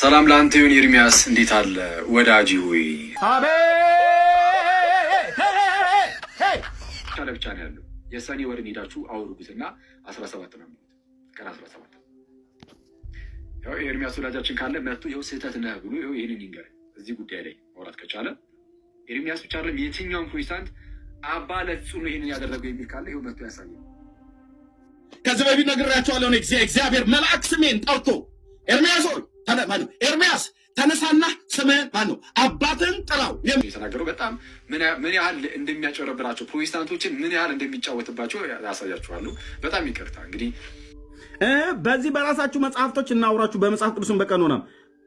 ሰላም ላንተ ይሁን ኤርሚያስ፣ እንዴት አለ ወዳጅ ሆይ? ብቻ ነው ያለው። የሰኔ ወርን ሄዳችሁ አውሩትና 17 ነው ቀን 17 ያው ኤርሚያስ ወዳጃችን ካለ መጥቶ ይኸው ስህተት ነህ ብሎ ይኸው ይሄንን ይንገር። እዚህ ጉዳይ ላይ ማውራት ከቻለ ኤርሚያስ ብቻ አይደለም የትኛውም ፕሮቴስታንት አባ ለጹም ይሄንን ያደረገው የሚል ካለ ይኸው መጥቶ ያሳየው። ከዚህ በፊት ነግራቸዋለሁ። እግዚአብሔር መልአክ ስሜን ጠርቶ ኤርሚያስ ሆይ ኤርሚያስ ተነሳና ስምህን ማነው አባትን ጥራው የተናገረው። በጣም ምን ያህል እንደሚያጨረብራቸው ፕሮቴስታንቶችን ምን ያህል እንደሚጫወትባቸው ያሳያችኋሉ። በጣም ይቅርታ እንግዲህ በዚህ በራሳችሁ መጽሐፍቶች እናውራችሁ። በመጽሐፍ ቅዱስን በቀኖና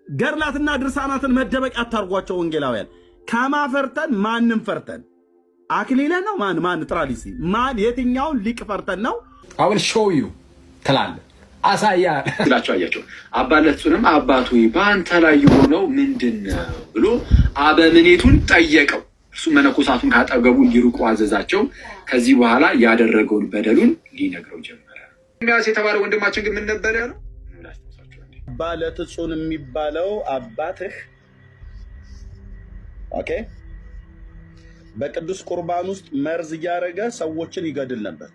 ገድላትና ድርሳናትን መደበቂያ አታርጓቸው። ወንጌላውያን ከማፈርተን ማንም ፈርተን አክሊለ ነው ማን ጥራሊሲ ማን የትኛውን ሊቅ ፈርተን ነው? አሁን ሾው ዩ ትላለህ አሳያል ስላቸው አያቸው። አባ ለጹንም አባቱ በአንተ ላይ የሆነው ምንድነው ብሎ አበምኔቱን ጠየቀው። እርሱ መነኮሳቱን ካጠገቡ እንዲርቁ አዘዛቸው። ከዚህ በኋላ ያደረገውን በደሉን ሊነግረው ጀመረ። ኤርሚያስ የተባለ ወንድማችን ግን ምን ነበር ያለው? አባ ለጽዮን የሚባለው አባትህ ኦኬ በቅዱስ ቁርባን ውስጥ መርዝ እያደረገ ሰዎችን ይገድል ነበር።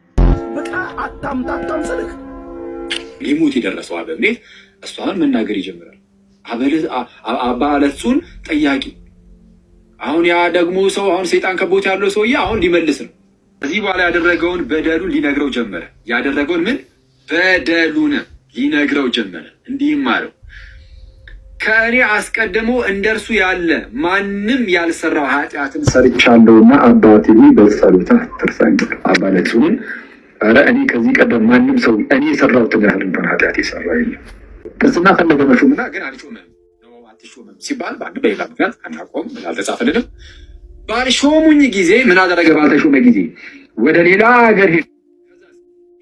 በቃ አታምጣጣም ስልክ ሊሞት የደረሰው አበምኔት እሷን መናገር ይጀምራል። አባ ለጹን ጠያቂ። አሁን ያ ደግሞ ሰው አሁን ሰይጣን ከቦት ያለው ሰውዬ አሁን ሊመልስ ነው። ከዚህ በኋላ ያደረገውን በደሉን ሊነግረው ጀመረ። ያደረገውን ምን በደሉን ሊነግረው ጀመረ። እንዲህም አለው ከእኔ አስቀድሞ እንደርሱ ያለ ማንም ያልሰራው ኃጢአትን ሰርቻለሁና አባቴ በጸሎት አትርሳኝ። አባ ለጹን አረ እኔ ከዚህ ቀደም ማንም ሰው እኔ የሰራሁትን ያህል እንኳን ኃጢአት የሰራ የለም። ቅስና ፈለገ መሾምና ግን አልሾመም ነው አትሾመም ሲባል በአንድ በሌላ ምክንያት አናቆም አልተጻፈልንም። ባልሾሙኝ ጊዜ ምን አደረገ? ባልተሾመ ጊዜ ወደ ሌላ ሀገር ሄደ።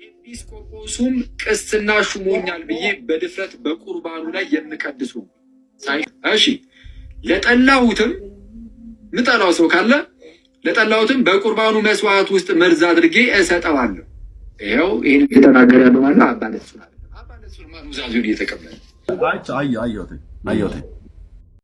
ኤጲስቆጶሱም ቅስና ሹሞኛል ብዬ በድፍረት በቁርባኑ ላይ የምቀድሱ እሺ ለጠላሁትም ምጠላው ሰው ካለ ለጠላሁትም በቁርባኑ መስዋዕት ውስጥ መርዝ አድርጌ እሰጠዋለሁ። ይኸው ይሄን እየተናገረ ያለው ማለት አባ ለጹን ማለት ነው። አባ ለጹን ማለት ዛዙን እየተቀበለ አይ አይ